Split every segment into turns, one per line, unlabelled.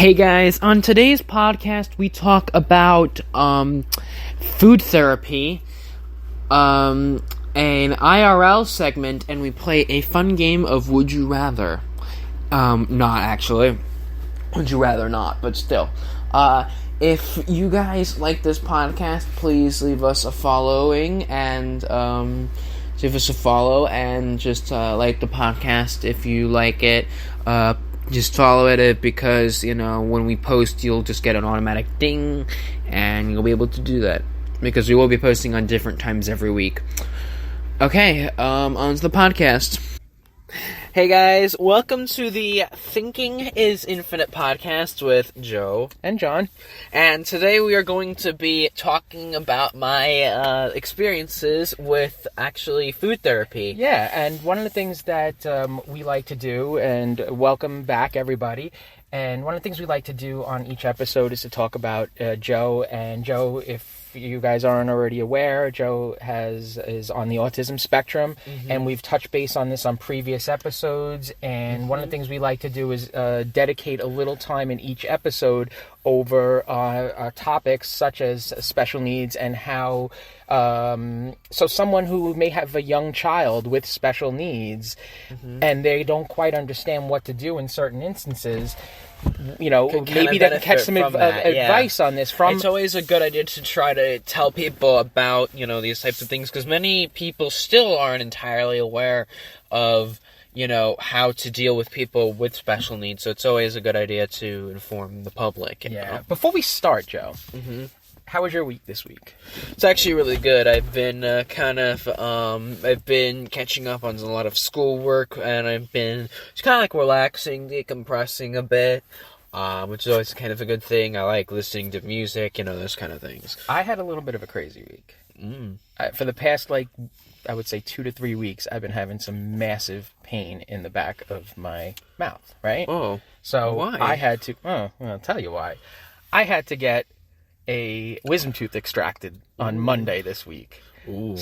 Hey guys, on today's podcast we talk about food therapy, an IRL segment, and we play a fun game of Would You Rather. Not actually. Would you rather not, but still. If you guys like this podcast, please leave us a following and give us a follow and just like the podcast if you like it. Just follow it because, when we post, you'll just get an automatic ding, and you'll be able to do that. Because we will be posting on different times every week. Okay, on to the podcast. Hey guys, welcome to the Thinking is Infinite podcast with Joe
and John.
And today we are going to be talking about my experiences with actually food therapy.
Yeah, and one of the things that we like to do, and welcome back everybody, and one of the things we like to do on each episode is to talk about Joe. And Joe, if you guys aren't already aware, Joe is on the autism spectrum, and we've touched base on this on previous episodes. And one of the things we like to do is dedicate a little time in each episode over topics such as special needs and how so someone who may have a young child with special needs and they don't quite understand what to do in certain instances, maybe they can catch some advice on this from...
It's always a good idea to try to tell people about, these types of things, because many people still aren't entirely aware of, how to deal with people with special needs, so it's always a good idea to inform the public.
Yeah. Before we start, Joe, how was your week this week?
It's actually really good. I've been I've been catching up on a lot of schoolwork, and I've been just kind of like relaxing, decompressing a bit, which is always kind of a good thing. I like listening to music, those kind of things.
I had a little bit of a crazy week. For the past, I would say 2 to 3 weeks, I've been having some massive pain in the back of my mouth, right?
Oh.
So
why?
I had to, I'll tell you why. I had to get a wisdom tooth extracted on Monday this week.
Ooh.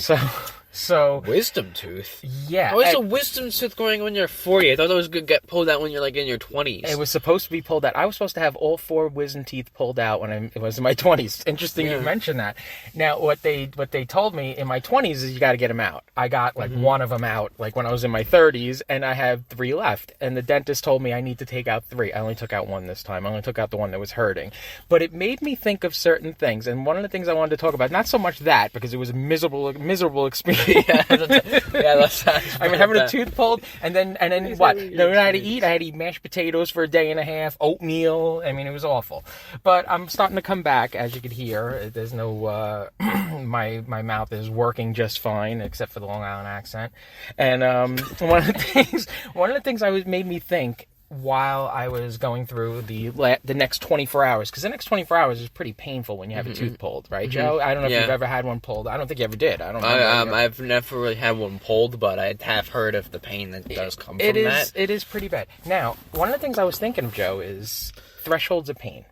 So
wisdom tooth?
Yeah.
How is a wisdom tooth going when you're 40? I thought that was going to get pulled out when you're in your 20s.
It was supposed to be pulled out. I was supposed to have all 4 wisdom teeth pulled out when I was in my 20s. Interesting you mentioned that. Now, what they told me in my 20s is you got to get them out. I got one of them out when I was in my 30s, and I have 3 left. And the dentist told me I need to take out 3. I only took out 1 this time. I only took out the one that was hurting. But it made me think of certain things. And one of the things I wanted to talk about, not so much that, because it was a miserable experience.
That's
having a tooth pulled, and then what? Then I had to eat. I had to eat mashed potatoes for a day and a half, oatmeal. It was awful. But I'm starting to come back, as you could hear. There's no, my mouth is working just fine, except for the Long Island accent. And one of the things made me think while I was going through the next 24 hours, because the next 24 hours is pretty painful when you have a tooth pulled, right, Joe? I don't know if you've ever had one pulled. I don't think you ever did. I don't know.
I've never really had one pulled, but I have heard of the pain that does come from that.
It is pretty bad. Now, one of the things I was thinking of, Joe, is thresholds of pain.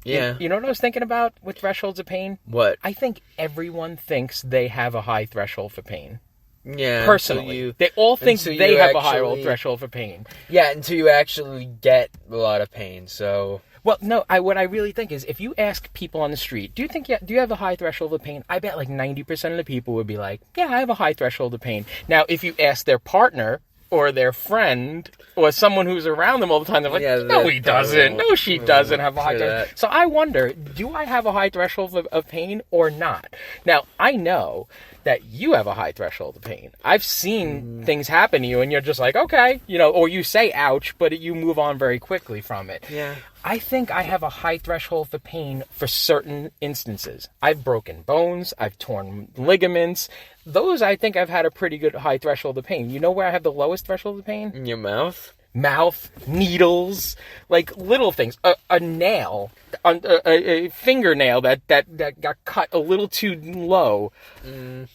Yeah.
You know what I was thinking about with thresholds of pain?
What?
I think everyone thinks they have a high threshold for pain.
Yeah.
Personally. They all think they have a high threshold for pain.
Yeah, until you actually get a lot of pain, so...
Well, no, what I really think is, if you ask people on the street, do you have a high threshold of pain? I bet 90% of the people would be like, yeah, I have a high threshold of pain. Now, if you ask their partner or their friend or someone who's around them all the time, they're like, no, he doesn't. No, she doesn't have a high threshold. So I wonder, do I have a high threshold of pain or not? Now, I know that you have a high threshold of pain. I've seen things happen to you, and you're just like, okay, or you say ouch, but you move on very quickly from it.
Yeah.
I think I have a high threshold for pain for certain instances. I've broken bones. I've torn ligaments. Those, I think I've had a pretty good high threshold of pain. You know where I have the lowest threshold of pain?
In your mouth?
Mouth, needles, little things. A nail, a fingernail that got cut a little too low.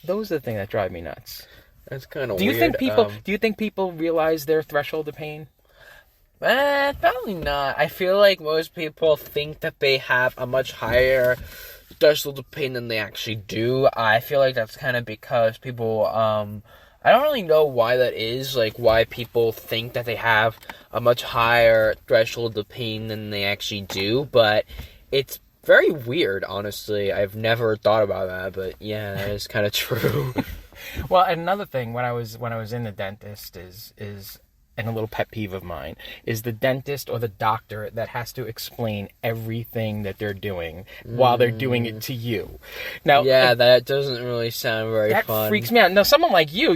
Those are the things that drive me nuts.
That's kind of
weird. Do you think people realize their threshold of pain?
Probably not. I feel like most people think that they have a much higher threshold of pain than they actually do. I feel like that's kind of because people
I don't really know why that is, like why people think that they have a much higher threshold of pain than they actually do, but it's very weird, honestly. I've never thought about that, but yeah, that is kind of true. Well, and another thing when I was in the dentist is and a little pet peeve of mine is the dentist or the doctor that has to explain everything that they're doing while they're doing it to you. Now, yeah, that doesn't really sound very fun. That freaks me out. Now, someone like you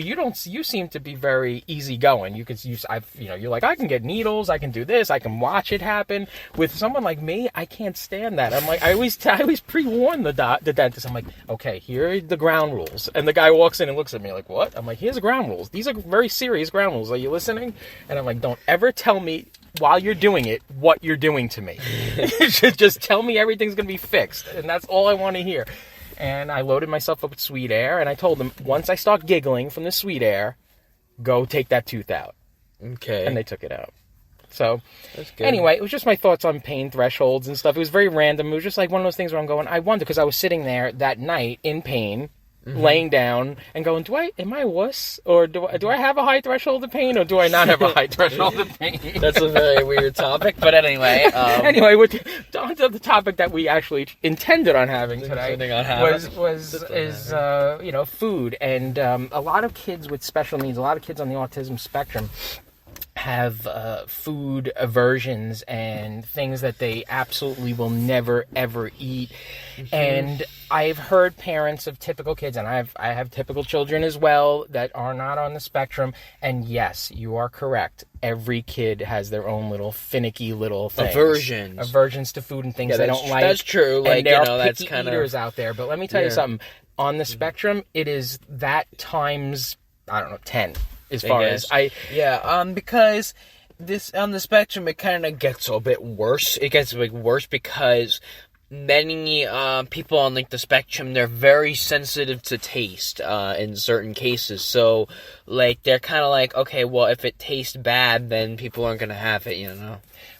seem to be very easygoing. You're like, I can get needles, I can do this, I can watch it happen. With someone like me, I can't stand that. I'm like, I always pre-warn the dentist. I'm like, okay, here are the ground rules, and the guy walks in and looks at me like, what? I'm like, here's the ground rules. These are very serious ground rules. Are you listening? And I'm like, don't ever tell me while you're doing it what you're doing to me. Just tell me everything's going to be fixed. And that's all I want to hear. And I loaded myself up with Sweet Air. And I told them, once I start giggling from the Sweet Air, go take that tooth out. Okay. And they took it out. So, anyway, it was just my thoughts on pain thresholds and stuff. It was very random. It was just like one of those things where I'm going, I wonder, because I was sitting there that night in pain, laying down and going, am I a wuss? Or do I have a high threshold of pain, or do I not have a high threshold of pain? That's a very weird topic, but anyway. Anyway, on to the topic that we actually intended on having today was food. And a lot of kids with special needs, a lot of kids on the autism spectrum have food aversions and things that they absolutely will never ever eat. And I've heard parents of typical kids, and I have typical children as well that are not on the spectrum, and yes, you are correct, every kid has their own little finicky little things. Aversions to food and things they don't like. That's true. And like, there are picky eaters out there, but let me tell you something, on the spectrum it is that times, I don't know, 10. Because this on the spectrum, it kind of gets a bit worse. It gets worse because many people on like the spectrum, they're very sensitive to taste in certain cases. So like they're kind of like, okay, well, if it tastes bad, then people aren't gonna have it,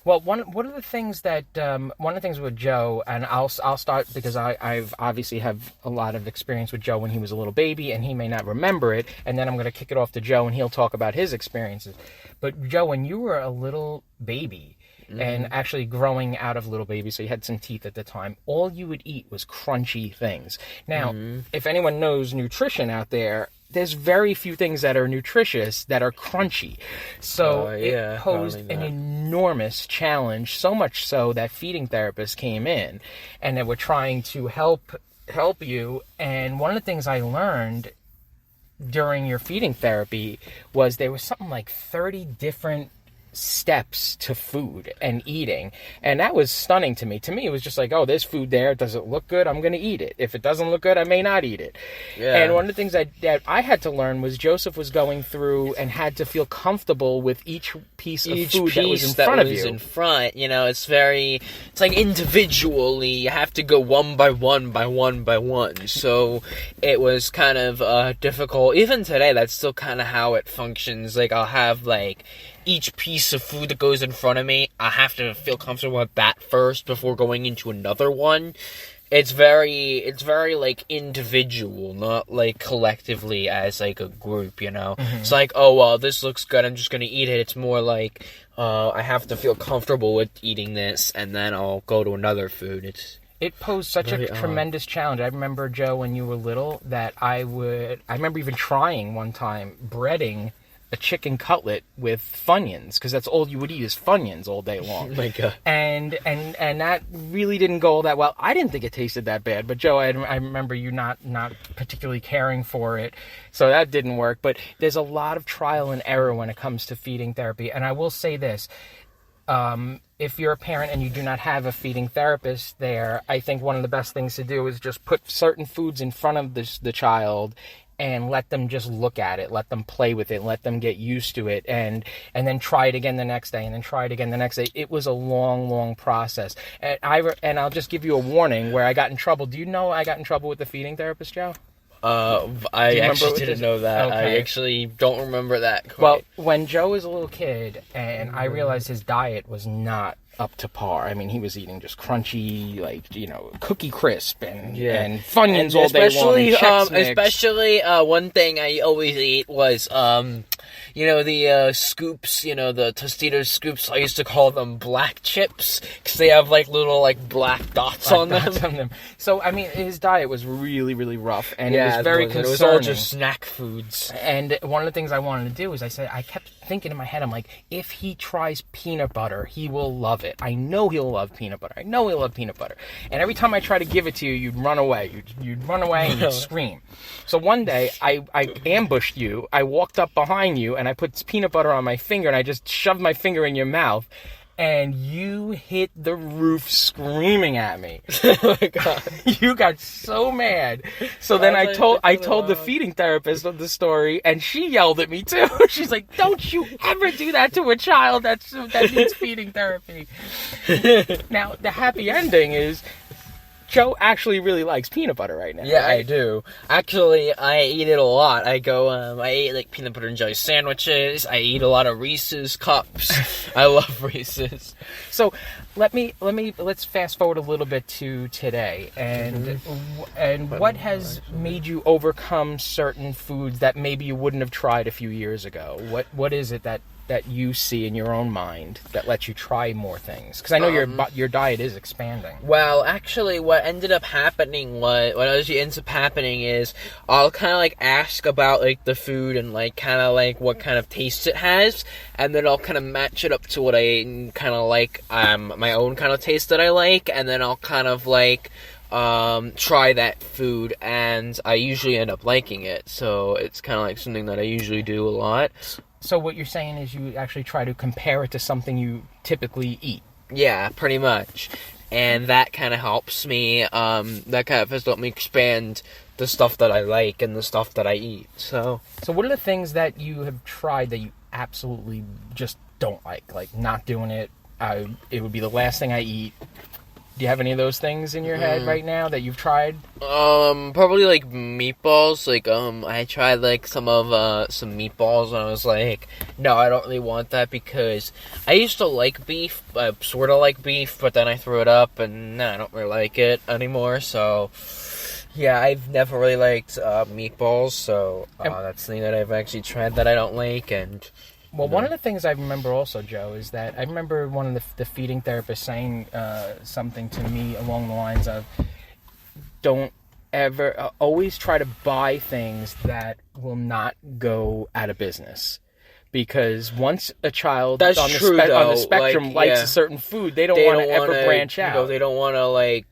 Well, one of the things with Joe, and I'll start because I've obviously have a lot of experience with Joe when he was a little baby, and he may not remember it, and then I'm going to kick it off to Joe, and he'll talk about his experiences. But Joe, when you were a little baby, and actually growing out of little baby, so you had some teeth at the time, all you would eat was crunchy things. Now, if anyone knows nutrition out there, there's very few things that are nutritious that are crunchy. So it posed an enormous challenge, so much so that feeding therapists came in and they were trying to help you. And one of the things I learned during your feeding therapy was there was something like 30 different steps to food and eating, and that was stunning to me. It was just like, oh, there's food there. Does it look good? I'm going to eat it. If it doesn't look good, I may not eat it. And one of the things that I had to learn was Joseph was going through and had to feel comfortable with each piece of food that was in front of you. It's like individually, you have to go one by one by one by one. So it was kind of difficult. Even today, that's still kind of how it functions. Like I'll have like each piece of food that goes in front of me, I have to feel comfortable with that first before going into another one. It's very like individual, not like collectively as like a group, It's like, oh, well, this looks good, I'm just gonna eat it. It's more like, I have to feel comfortable with eating this, and then I'll go to another food. It posed such a tremendous challenge. I remember, Joe, when you were little, that I remember even trying one time breading a chicken cutlet with Funyuns, because that's all you would eat is Funyuns all day long. Oh my God. And that really didn't go all that well. I didn't think it tasted that bad, but Joe, I remember you not particularly caring for it, so that didn't work. But there's a lot of trial and error when it comes to feeding therapy, and I will say this. If you're a parent and you do not have a feeding therapist there, I think one of the best things to do is just put certain foods in front of the child and let them just look at it, let them play with it, let them get used to it, and then try it again the next day, and then try it again the next day. It was a long, long process. And I'll just give you a warning where I got in trouble. Do you know I got in trouble with the feeding therapist, Joe? you remember what
didn't
this-
know that. I
Okay.
actually don't remember that quite.
Well, when Joe was a little kid, and I realized his diet was not up to par. I mean, he was eating just crunchy, like, you know, Cookie Crisp and Funyuns all day long. And Chex Mix.
Especially one thing I always ate was you know, the scoops, you know, the Tostitos scoops. I used to call them black chips because they have like little like black dots on them.
So, I mean, his diet was really, really rough, and
Yeah,
it was very concerning.
It was all just snack foods.
And one of the things I wanted to do is I kept thinking in my head, I'm like, if he tries peanut butter, he will love it. I know he'll love peanut butter. I know he'll love peanut butter. And every time I try to give it to you, you'd run away. You'd run away and you'd scream. So one day, I ambushed you. I walked up behind you, and I put peanut butter on my finger, and I just shoved my finger in your mouth. And you hit the roof screaming at me.
Oh my god!
You got so mad. So then I told the
dog.
feeding therapist of the story, and she yelled at me too. She's like, "Don't you ever do that to a child that needs feeding therapy." Now the happy ending is Joe actually really likes peanut butter right now.
Yeah,
right?
I do. Actually, I eat it a lot. I eat like peanut butter and jelly sandwiches. I eat a lot of Reese's cups. I love Reese's.
So let's fast forward a little bit to today, and what has made you overcome certain foods that maybe you wouldn't have tried a few years ago? What is it that you see in your own mind that lets you try more things? Because I know your diet is expanding.
Well, actually, what ends up happening is I'll kind of like ask about like the food and like kind of like what kind of taste it has, and then I'll kind of match it up to what I kind of like, my own kind of taste that I like, and then I'll kind of like try that food, and I usually end up liking it. So it's kind of like something that I usually do a lot.
So what you're saying is you actually try to compare it to something you typically eat.
Yeah, pretty much. And that kind of helps me, that kind of has helped me expand the stuff that I like and the stuff that I eat, so
what are the things that you have tried that you absolutely just don't like not doing it? It would be the last thing I eat. Do you have any of those things in your head right now that you've tried?
Probably like meatballs. Like, I tried like some meatballs, and I was like, no, I don't really want that, because I used to like beef, sort of like beef, but then I threw it up, and I don't really like it anymore, so yeah, I've never really liked meatballs, so that's something that I've actually tried that I don't like, and
well, one of the things I remember also, Joe, is that I remember one of the feeding therapists saying something to me along the lines of, don't ever, always try to buy things that will not go out of business. Because once a child on the spectrum likes a certain food, they don't want to ever branch out.
You know, they don't want to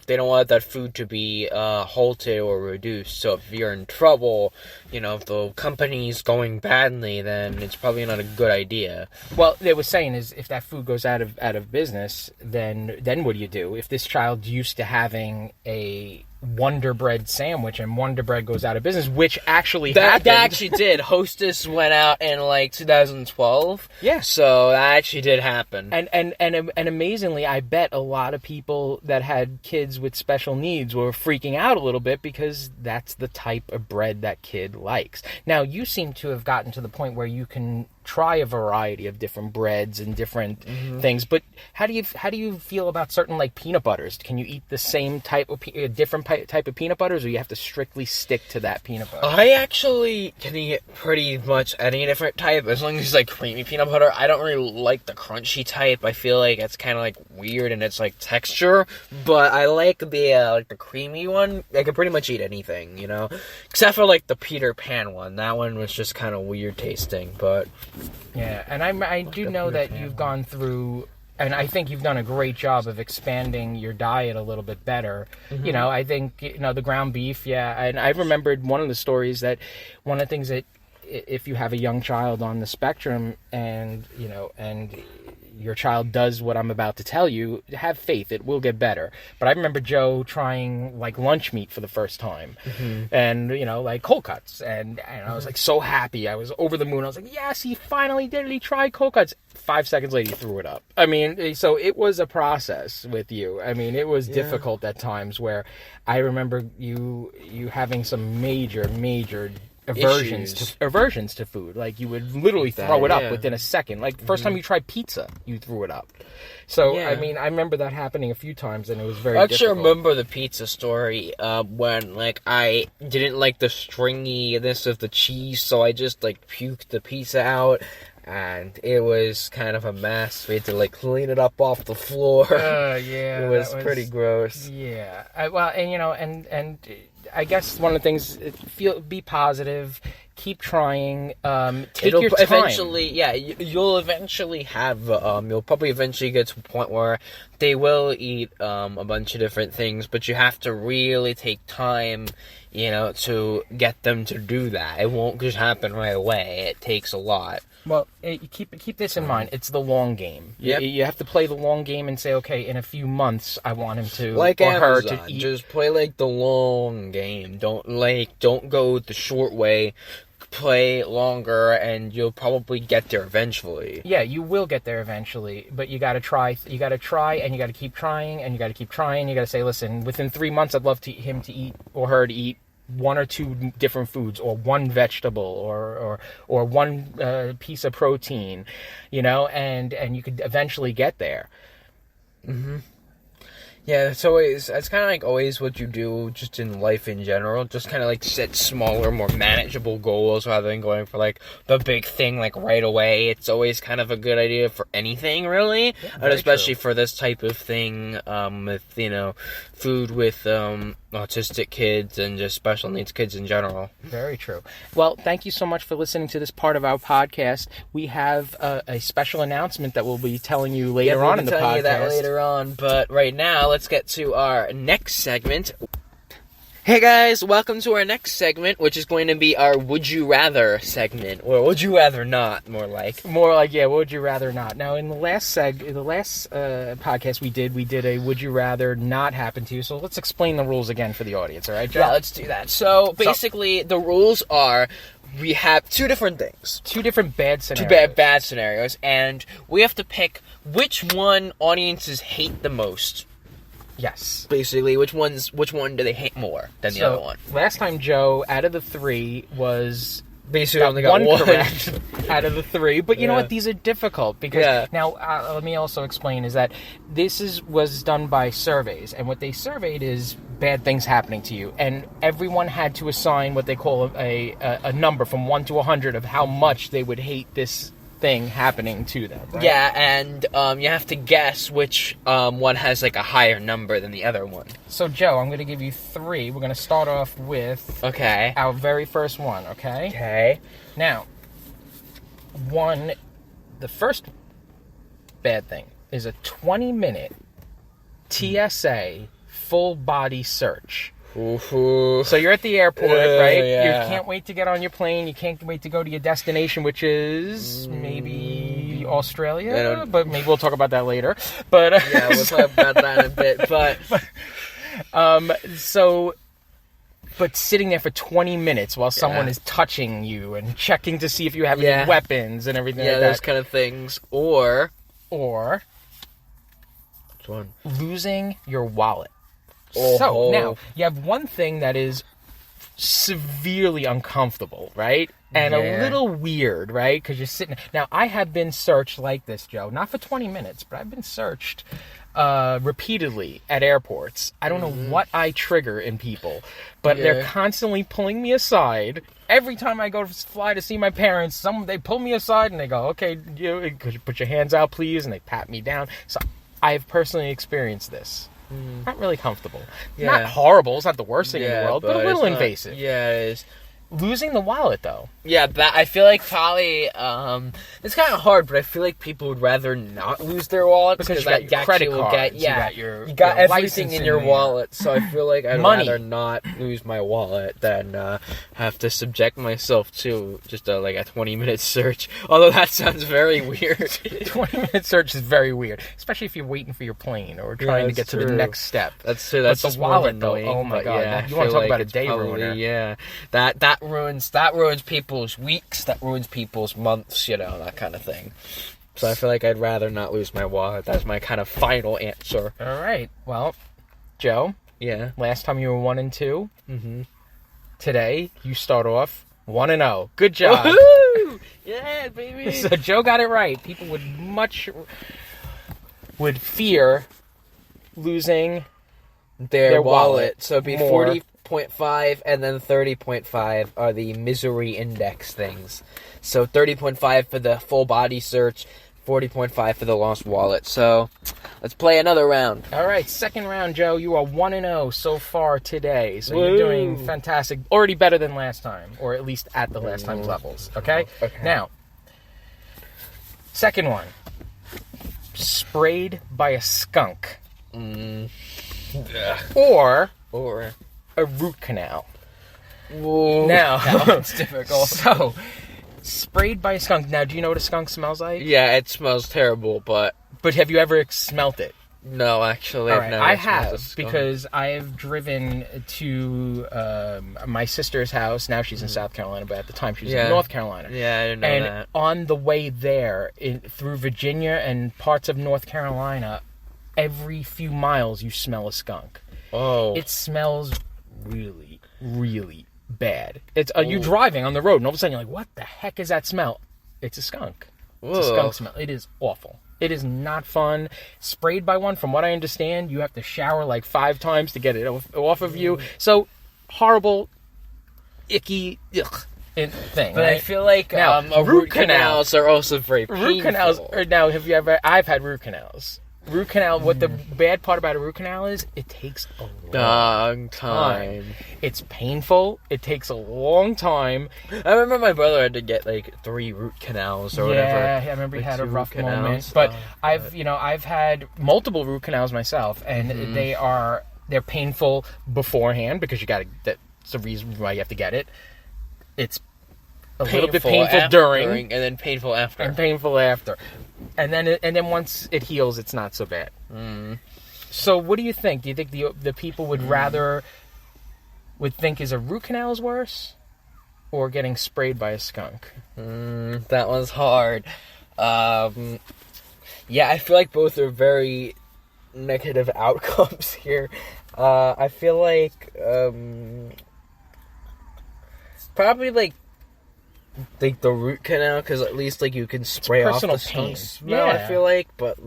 they don't want that food to be halted or reduced. So if you're in trouble, if the company's going badly, then it's probably not a good idea.
Well, they were saying is if that food goes out of business, then what do you do? If this child's used to having a Wonder Bread sandwich and Wonder Bread goes out of business, which actually happened.
That actually did. Hostess went out in like 2012.
Yeah.
So that actually did happen.
And amazingly, I bet a lot of people that had kids with special needs were freaking out a little bit because that's the type of bread that kid likes. Now, you seem to have gotten to the point where you can try a variety of different breads and different things, but how do you feel about certain like peanut butters? Can you eat the same type of different type of peanut butters, or you have to strictly stick to that peanut butter?
I actually can eat pretty much any different type as long as it's like creamy peanut butter. I don't really like the crunchy type. I feel like it's kind of like weird and it's like texture, but I like the creamy one. I can pretty much eat anything, except for like the Peter Pan one. That one was just kind of weird tasting, but
yeah, and I do know that you've gone through, and I think you've done a great job of expanding your diet a little bit better.
Mm-hmm.
I think, the ground beef, yeah, and I remembered one of the stories that one of the things that if you have a young child on the spectrum and your child does what I'm about to tell you, have faith. It will get better. But I remember Joe trying like lunch meat for the first time, and like cold cuts, and I was like so happy. I was over the moon. I was like, yes, he finally did it. He tried cold cuts. 5 seconds later, he threw it up. I mean, so it was a process with you. I mean, it was difficult at times where I remember you having some major aversions to food. Like you would literally throw it up within a second. Like the first time you tried pizza, you threw it up. So I mean, I remember that happening a few times, and it was very.
I actually
difficult.
remember the pizza story when like I didn't like the stringiness of the cheese, so I just like puked the pizza out. And it was kind of a mess. We had to like clean it up off the floor.
Yeah,
it was pretty gross.
Yeah, and I guess one of the things, be positive, keep trying, take your time.
Eventually, you'll eventually have, you'll probably eventually get to a point where they will eat a bunch of different things, but you have to really take time, to get them to do that. It won't just happen right away. It takes a lot.
Well, keep this in mind. It's the long game.
Yep.
You have to play the long game and say, okay, in a few months, I want him to
like
or
Amazon,
her to eat.
Just play like the long game. Don't go the short way. Play longer, and you'll probably get there eventually.
Yeah, you will get there eventually, but you got to try. You got to try, and you got to keep trying, and you got to keep trying. You got to say, listen, within 3 months, I'd love him to eat or her to eat 1 or 2 different foods, or 1 vegetable, or 1 piece of protein, and you could eventually get there.
Mm-hmm. Yeah, it's kind of like always what you do just in life in general. Just kind of like set smaller, more manageable goals rather than going for like the big thing like right away. It's always kind of a good idea for anything really, and especially for this type of thing with food with autistic kids and just special needs kids in general.
Very true. Well, thank you so much for listening to this part of our podcast. We have a special announcement that we'll be telling you later on in the podcast.
We'll tell you that later on, but right now, let's get to our next segment. Hey guys, welcome to our next segment, which is going to be our Would You Rather segment, or Would You Rather Not, more like.
Would you rather not? Now, in the last podcast we did a Would You Rather Not happen to you, so let's explain the rules again for the audience, all right, Joe?
Yeah, let's do that. So, basically, the rules are, we have 2 different things.
2 different bad scenarios.
2 bad scenarios, and we have to pick which one audiences hate the most.
Yes.
Basically, which one do they hate more than the other one?
Last time, Joe, out of the 3, was
basically only got 1
correct out of the 3. But you know what? These are difficult because now let me also explain is that this was done by surveys, and what they surveyed is bad things happening to you, and everyone had to assign what they call a number from 1 to 100 of how much they would hate this thing happening to them, right?
Yeah, and you have to guess which one has like a higher number than the other one.
So, Joe, I'm going to give you 3. We're going to start off with our very first one, okay?
Okay.
Now, the first bad thing is a 20-minute TSA full-body search.
Ooh.
So you're at the airport, right?
Yeah.
You can't wait to get on your plane. You can't wait to go to your destination, which is maybe Australia. But maybe we'll talk about that later. But
yeah, we'll talk about that in a bit.
But sitting there for 20 minutes while someone is touching you and checking to see if you have any weapons and everything like that.
Yeah, those kind of things. Or which one?
Losing your wallet.
Oh.
So, now, you have one thing that is severely uncomfortable, right? And a little weird, right? Because you're sitting... Now, I have been searched like this, Joe. Not for 20 minutes, but I've been searched repeatedly at airports. I don't know what I trigger in people, but they're constantly pulling me aside. Every time I go to fly to see my parents, they pull me aside and they go, okay, could you put your hands out, please? And they pat me down. So, I've personally experienced this. Not really comfortable.
Yeah.
Not horrible. It's not the worst thing in the world, but a little invasive.
Yeah, it is.
Losing the wallet, though.
Yeah, that I feel like probably it's kind of hard, but I feel like people would rather not lose their wallet
Because you
that
got your credit
actually will
cards,
get, yeah,
you
got
your
everything
license
in your
there.
wallet. So I feel like I'd
Money.
rather not lose my wallet than have to subject myself to just a 20-minute search. Although that sounds very weird.
20-minute search is very weird, especially if you're waiting for your plane or trying to get to the
true.
next step.
That's true. That's
But
just
the wallet,
more annoying,
though, oh my
but
God,
yeah,
you
I
wanna
feel
talk about a
it's
day
probably-
ruiner.
Yeah, that ruins people's weeks. That ruins people's months. That kind of thing. So I feel like I'd rather not lose my wallet. That's my kind of final answer.
All right. Well, Joe,
Yeah.
last time you were 1-2.
Mm-hmm.
Today you start off 1-0. Good job.
Woohoo! Yeah, baby.
So Joe got it right. People would fear losing
Their wallet.
wallet.
So it'd be
More.
40.5 and then 30.5 are the misery index things. So 30.5 for the full body search, 40.5 for the lost wallet. So let's play another round.
All right, second round, Joe. You are 1-0 so far today. So
Woo.
you're doing fantastic. Already better than last time, or at least at the last time's levels. Okay?
Okay.
Now, second one. Sprayed by a skunk. Or
Or
a root canal.
whoa.
Now,
that one's difficult.
So, sprayed by a skunk. Now, do you know what a skunk smells like?
Yeah, it smells terrible, but
But have you ever smelt it?
no, actually,
All
I've
right,
never
I
smelled a
have,
skunk.
because I've driven to my sister's house. Now she's in South Carolina, but at the time she was
Yeah.
in North Carolina.
Yeah, I didn't know
And
that.
on the way there, through Virginia and parts of North Carolina, every few miles you smell a skunk.
Oh,
It smells really, really bad. It's you're driving on the road, and all of a sudden you're like, "What the heck is that smell?" It's a skunk. It's a skunk smell. It is awful. It is not fun. Sprayed by one, from what I understand, you have to shower like 5 times to get it off of you. So horrible, icky, thing.
But
right?
I feel like
Now,
root canals are also very painful.
Root canals. Now, have you ever? I've had root canals. Root canal. What the bad part about a root canal is, it takes a
long time.
It's painful. It takes a long time.
I remember my brother had to get 3 root canals or whatever.
Yeah, I remember he
Like
had a
2
rough
root
moment.
canals.
But
Oh,
I've had multiple root canals myself, and they're painful beforehand because you got to. That's the reason why you have to get it. It's a little bit painful during
and then painful after.
and painful after, and then once it heals, it's not so bad. So, what do you think? Do you think the people would think is a root canal is worse, or getting sprayed by a skunk?
That one's hard. Yeah, I feel like both are very negative outcomes here. I feel like probably the root canal, because at least you can spray off
personal
the skunk
pain.
smell. I
Yeah.
feel like, but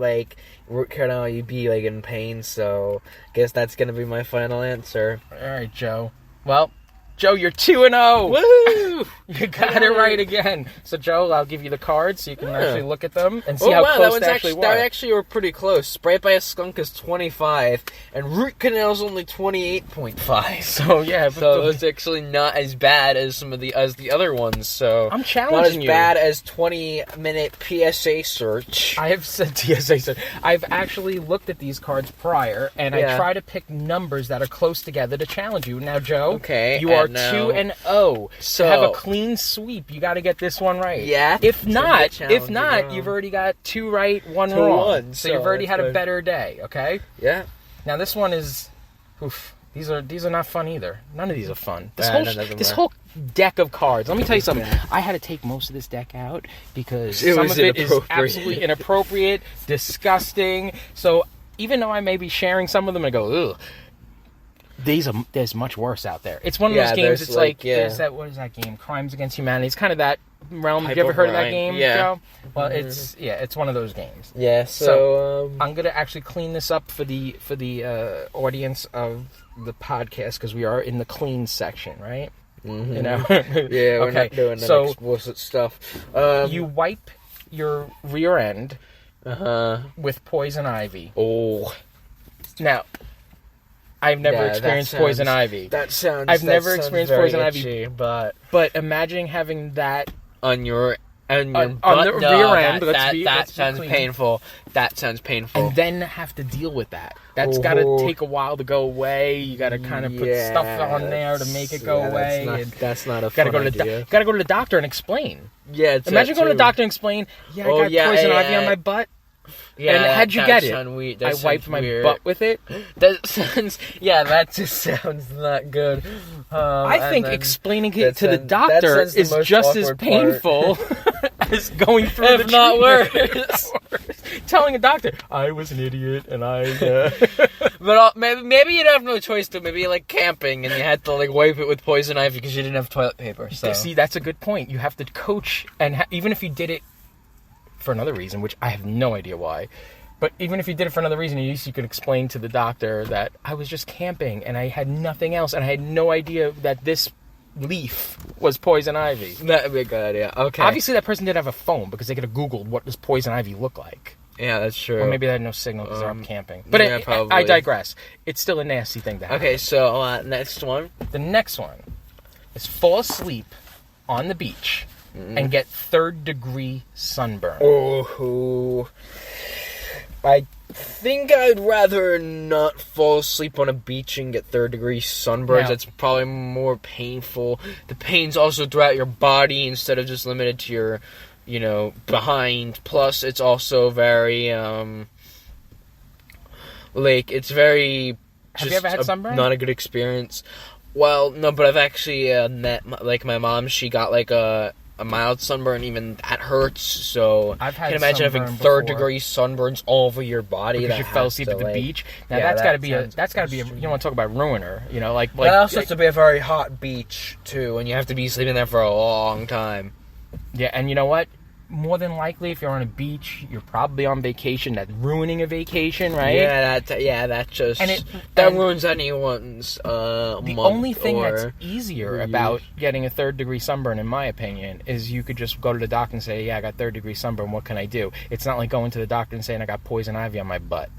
root canal, you'd be in pain. So I guess that's gonna be my final answer.
All right, Joe. Well, Joe, you're 2-0.
Woo!
You got it right again. So, Joe, I'll give you the cards so you can actually look at them and see
Oh
how
wow,
close they actually were.
that actually were pretty close. Sprayed by a skunk is 25, and root canal is only 28.5.
So, yeah.
So it's actually not as bad as some of the other ones. So
I'm
not as
challenging you.
bad as 20-minute PSA search.
I have said TSA. So I've actually looked at these cards prior, and I
Yeah.
try to pick numbers that are close together to challenge you. Now, Joe,
Okay,
you are
and now-
2-0.
So-
to have a clean sweep, you got to get this one right.
Yeah,
If
it's gonna be
not,
challenging.
you've already got 2 right, 1
2
wrong.
won,
so
so
you've already
that's
had a
good.
better day. Okay.
Yeah.
Now this one is, these are not fun either. None of these are fun. This
None of them
this
are.
whole deck of cards. Let me tell you something.
Yeah.
I had to take most of this deck out because
It
some
was
of it is
inappropriate.
absolutely inappropriate, disgusting. So even though I may be sharing some of them, I go, ugh. There's much worse out there. It's one of
Yeah,
those games.
there's
It's like
yeah.
there's that. What is that game? Crimes Against Humanity. It's kind of that realm. Have
Type
you ever
of
heard of that
crime.
game,
Yeah.
Joe? Well, it's one of those games.
Yeah. So
I'm gonna actually clean this up for the audience of the podcast because we are in the clean section, right? You know.
yeah, we're
okay.
not doing that
So
explicit stuff.
you wipe your rear end with poison ivy.
Oh.
Now, I've never
Yeah,
experienced
that
poison
sounds-
ivy.
That sounds.
I've
that
never
sounds
experienced
very
poison ivy.
itchy, but
But imagine having that
on your
on
butt,
the
no,
rear end.
That
Let's be
sounds
clean.
painful. That sounds painful.
And then have to deal with that. That's got to
Oh.
take a while to go away. You got to kind of put stuff on there to make it go away.
That's not a
Gotta
fun
go to
idea.
gotta go to the doctor and explain.
Yeah, it's
Imagine
that
going to the
too.
doctor and explain. Yeah, I
Oh,
got
yeah,
poison
yeah,
ivy on
yeah.
my butt.
Yeah,
and how'd you get it?
sound weird. That
I
sounds
wiped my
weird.
butt with it.
That sounds. Yeah, that just sounds not good.
I
and
think
then-
explaining
that
it to the
sounds- that
doctor
sounds the
is
most
just as
awkward part.
painful as going through
If
the
not
treatment.
worse.
Telling a doctor, I was an idiot and I.
But maybe you'd have no choice to. Maybe like camping, and you had to like wipe it with poison ivy because you didn't have toilet paper. So
See, that's a good point. You have to coach, and even if you did it for another reason, which I have no idea why, but even if you did it for another reason, at least you can explain to the doctor that I was just camping and I had nothing else, and I had no idea that this leaf was poison ivy.
that'd be a good idea. Okay.
Obviously, that person didn't have a phone because they could have Googled what does poison ivy look like.
Yeah, that's true.
Or maybe they had no signal because they're up camping. But
yeah, probably.
I digress. It's still a nasty thing to have.
Okay, so next one.
The next one is fall asleep on the beach and get third-degree sunburn.
Oh, I think I'd rather not fall asleep on a beach and get third-degree sunburns.
Now-
That's probably more painful. The pain's also throughout your body instead of just limited to your, behind. Plus, it's also very, it's very.
Have you ever had sunburn?
Not a good experience. Well, no, but I've actually met my mom. She got like a mild sunburn. Even that hurts. So
I've had
I can imagine having
sunburn
third-degree sunburns all over your body.
Because
that
you fell
has
asleep
to,
at the
like-
beach. Now
Yeah,
that's got to
that
be
sounds
you don't want to talk about ruiner. Like
But also has to be a very hot beach too, and you have to be sleeping there for a long time.
yeah. And you know what? More than likely, if you're on a beach, you're probably on vacation. That's ruining a vacation, right?
That just
And
that
and
ruins anyone's
The
month
only thing
or
that's easier
years.
about getting a third-degree sunburn, in my opinion, is you could just go to the doctor and say, yeah, I got third-degree sunburn, what can I do? It's not like going to the doctor and saying I got poison ivy on my butt.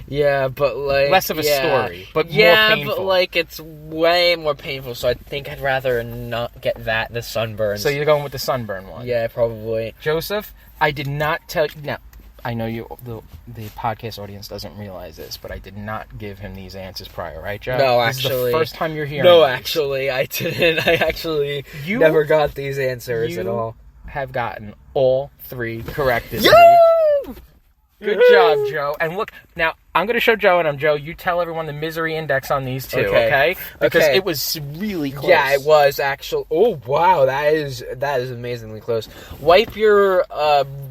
Yeah, but like
Less of a story, but more
yeah,
painful.
but like it's way more painful. So I think I'd rather not get the sunburns.
So you're going with the sunburn one.
yeah, probably.
Joseph, I did not tell you... Now, I know the podcast audience doesn't realize this, but I did not give him these answers prior, right, Joe?
No,
This is
actually.
the first time you're hearing
No,
these.
actually, I didn't. I actually
You-
never got these answers at
You
all.
have gotten all 3 correct this
Yo!
week. Good job, Joe. And look, now, I'm going to show Joe, and Joe, you tell everyone the misery index on these two, okay? Because
Okay.
it was really close.
Yeah, it was actually. Oh wow, that is amazingly close. Wipe your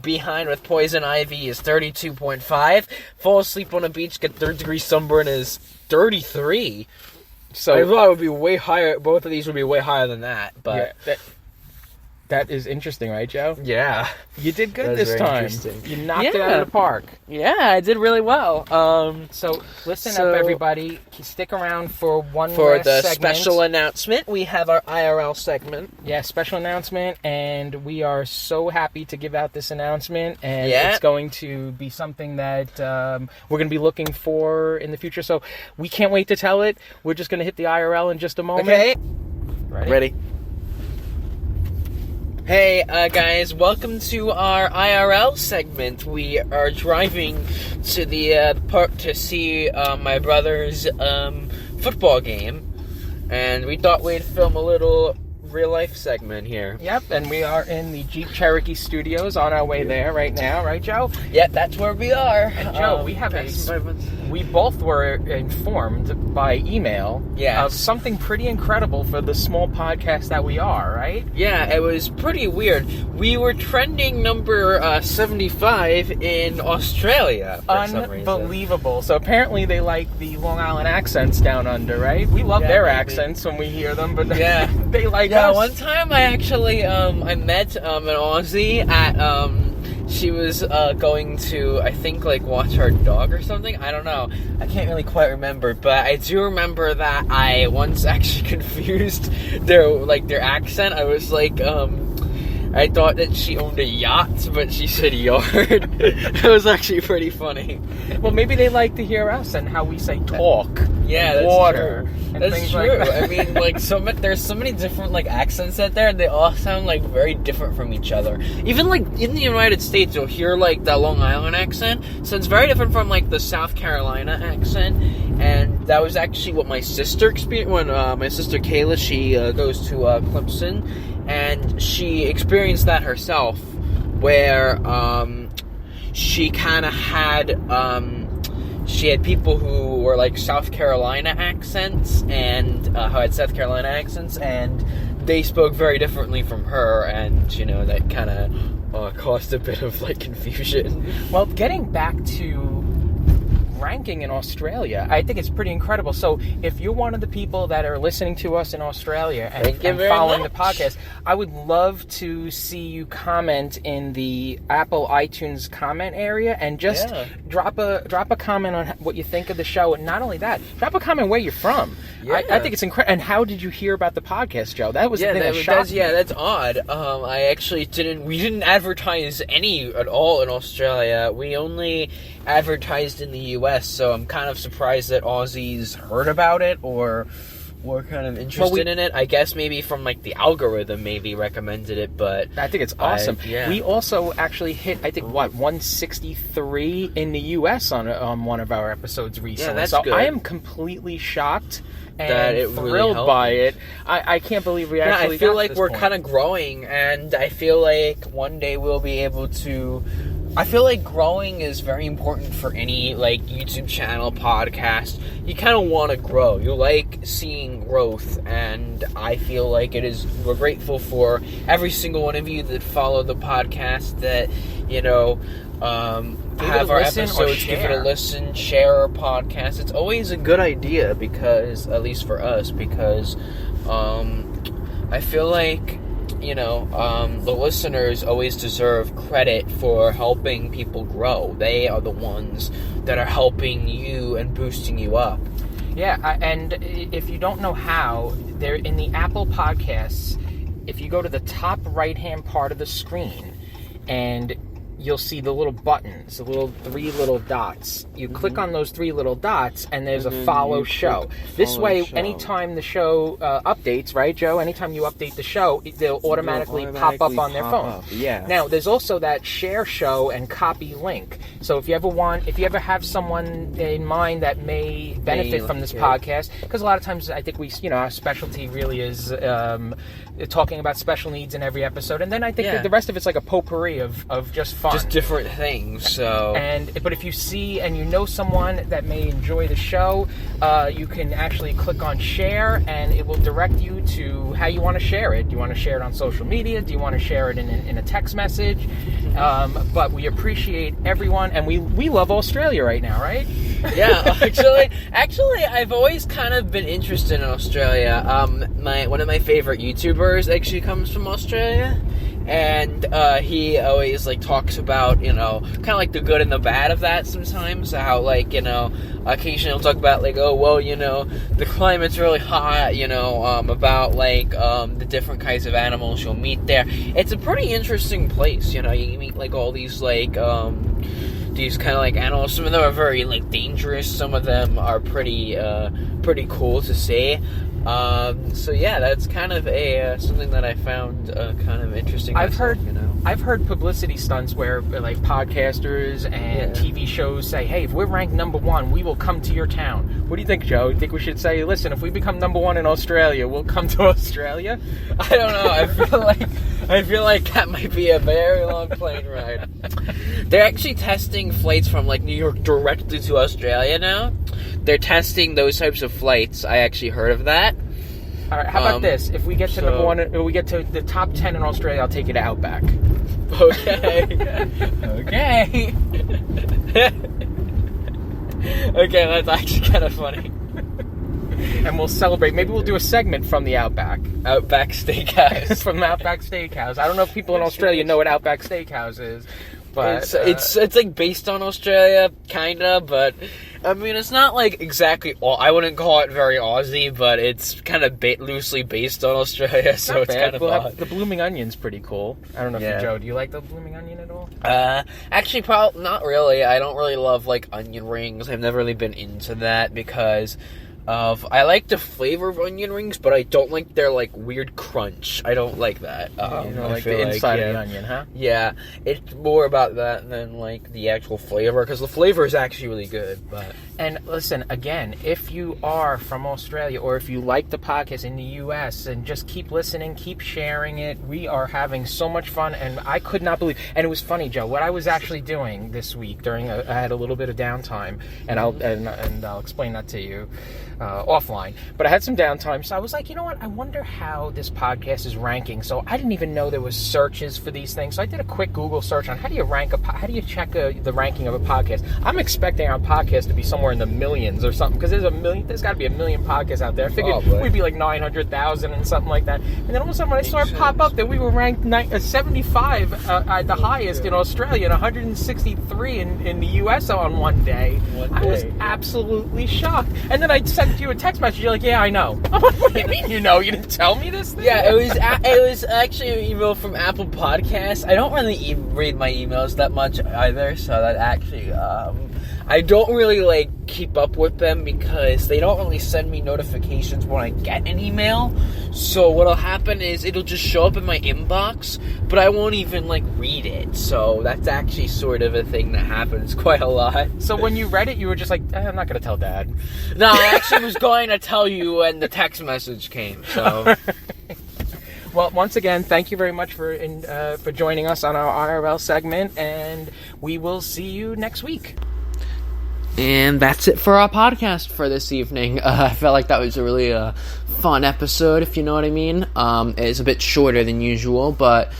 behind with poison ivy is 32.5. Fall asleep on a beach, get third-degree sunburn is 33.
So,
I thought it would be way higher. Both of these would be way higher than that. But
yeah, that is interesting, right, Joe?
yeah.
You did good
That is
this
very
time.
interesting.
You knocked it
Yeah.
out of the park.
Yeah, I did really well.
So, listen
So-
up, everybody. Stick around for one
For
last
the
segment.
special announcement, we have our IRL segment.
Yeah, special announcement, and we are so happy to give out this announcement, and
Yeah.
it's going to be something that we're going to be looking for in the future, so we can't wait to tell it. We're just going to hit the IRL in just a moment.
Okay.
Ready?
Hey, guys, welcome to our IRL segment. We are driving to the park to see my brother's football game, and we thought we'd film a little real-life segment here.
Yep, and we are in the Jeep Cherokee studios on our way there right now, right, Joe?
Yep, that's where we are.
And Joe, we have we both were informed by email
Yes.
of something pretty incredible for the small podcast that we are, right?
Yeah, it was pretty weird. We were trending number 75 in Australia for some reason.
Unbelievable. So apparently they like the Long Island accents down under, right? We love
Yeah,
their
maybe.
accents when we hear them, but
Yeah.
they like
Yeah,
us.
one time I actually I met an Aussie at she was going to, I think, like watch her dog or something. I don't know. I can't really quite remember, but I do remember that I once actually confused their accent. I was like I thought that she owned a yacht, but she said yard. It was actually pretty funny.
Well, maybe they like to hear us and how we say talk.
Yeah,
and
that's
water.
true.
And
That's
things
true.
like that.
I mean, like, there's so many different, like, accents out there, and they all sound, like, very different from each other. Even, like, in the United States, you'll hear, like, the Long Island accent, so it's very different from, like, the South Carolina accent, and that was actually what my sister experienced when, my sister Kayla, she goes to Clemson, and she experienced that herself, where, she kind of had, she had people who were like South Carolina accents and who had South Carolina accents, and they spoke very differently from her, and you know that kind of caused a bit of like confusion.
Well, getting back to ranking in Australia, I think it's pretty incredible. So if you're one of the people that are listening to us in Australia and
Thank you very
following
much.
the podcast, I would love to see you comment in the Apple iTunes comment area and just drop a comment on what you think of the show. And not only that, drop a comment where you're from.
Yeah.
I think it's incredible. And how did you hear about the podcast, Joe? That was the thing that shocked me.
that's odd. I actually we didn't advertise any at all in Australia. We only advertised in the US, so I'm kind of surprised that Aussies heard about it or were kind of interested in it. I guess maybe from like the algorithm maybe recommended it, but
I think it's awesome.
Yeah.
We also actually hit, I think, 163 in the US on one of our episodes recently.
that's
so
good.
I am completely shocked and
That it really
thrilled
helped
by
you.
it. I can't believe we actually
I feel
got
like
to this
we're
point.
kind of growing, and I feel like one day we'll be able to. I feel like growing is very important for any like YouTube channel, podcast. You kind of want to grow. You like seeing growth, and I feel like we're grateful for every single one of you that follow the podcast. That have our episodes, give it a listen, share our podcast. It's always a good idea because, at least for us, because I feel like the listeners always deserve credit for helping people grow. They are the ones that are helping you and boosting you up.
Yeah, and if you don't know how, they're in the Apple Podcasts. If you go to the top right-hand part of the screen, and you'll see the little buttons, the three little dots. You click on those three little dots, and there's a follow show. This way, anytime the show updates, right, Joe? Anytime you update the show, they'll automatically pop up on their phone.
Yeah.
Now, there's also that share show and copy link. So if you ever have someone in mind that may benefit from this podcast, because a lot of times I think our specialty really is talking about special needs in every episode, and then I think that the rest of it's like a potpourri of just fun.
Just different things, so...
But if you see and you know someone that may enjoy the show, you can actually click on share, and it will direct you to how you want to share it. Do you want to share it on social media? Do you want to share it in a text message? But we appreciate everyone, and we love Australia right now, right?
Yeah, actually, I've always kind of been interested in Australia. One of my favorite YouTubers actually comes from Australia. And he always talks about kind of like the good and the bad of that sometimes. How occasionally he'll talk about the climate's really hot. About the different kinds of animals you'll meet there. It's a pretty interesting place. You meet all these these kind of animals. Some of them are very dangerous. Some of them are pretty cool to see. So yeah, that's kind of something that I found kind of interesting.
I've heard publicity stunts where podcasters and TV shows say, "Hey, if we're ranked number 1, we will come to your town." What do you think, Joe? You think we should say, "Listen, if we become number 1 in Australia, we'll come to Australia"?
I don't know. I feel like that might be a very long plane ride. They're actually testing flights from New York directly to Australia now. They're testing those types of flights. I actually heard of that.
All right, how about this? If we get to number 1, we get to the top 10 in Australia, I'll take you to Outback.
Okay.
Okay.
Okay, that's actually kind of funny.
And we'll celebrate. Maybe we'll do a segment from the Outback.
Outback Steakhouse.
From Outback Steakhouse. I don't know if people in Australia know what Outback Steakhouse is. But
it's based on Australia, kinda, but I mean, it's not like exactly. I wouldn't call it very Aussie, but it's kind of loosely based on Australia, so it's kind of odd.
The blooming onion's pretty cool. I don't know if
Yeah.
Joe, do you like the blooming onion at all?
Actually, probably not really. I don't really love like onion rings. I've never really been into that because I like the flavor of onion rings, but I don't like their like weird crunch. I don't like that.
You know,
I
like
feel
the inside of
yeah.
the onion, huh?
Yeah, it's more about that than like the actual flavor, because the flavor is actually really good. But
And listen, again, if you are from Australia or if you like the podcast in the U.S., and just keep listening, keep sharing it. We are having so much fun, and I could not believe. And it was funny, Joe. What I was actually doing this week I had a little bit of downtime, and I'll explain that to you offline. But I had some downtime, so I was like, you know what? I wonder how this podcast is ranking. So I didn't even know there was searches for these things. So I did a quick Google search on how do you check the ranking of a podcast. I'm expecting our podcast to be somewhere in the millions or something, because there's got to be a million podcasts out there. I figured we'd be like 900,000 and something like that. And then all of a sudden when I saw it pop up that we were ranked 75 at the highest in Australia and 163 in the US on one day. I was absolutely shocked. And then I sent you a text message. You're like, yeah, I know. I'm like, what do you mean you know? You didn't tell me this thing?
yeah, it was actually an email from Apple Podcasts. I don't really read my emails that much either, so that actually I don't really like keep up with them because they don't really send me notifications when I get an email. So what'll happen is it'll just show up in my inbox, but I won't even like read it. So that's actually sort of a thing that happens quite a lot.
So when you read it, you were just like, I'm not going to tell Dad.
No, I actually was going to tell you when the text message came. So
Well, once again, thank you very much for joining us on our IRL segment, and we will see you next week.
And that's it for our podcast for this evening. I felt like that was a really fun episode, if you know what I mean. It's a bit shorter than usual, but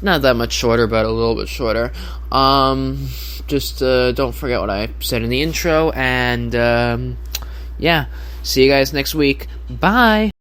not that much shorter, but a little bit shorter. Just don't forget what I said in the intro, and yeah, see you guys next week. Bye!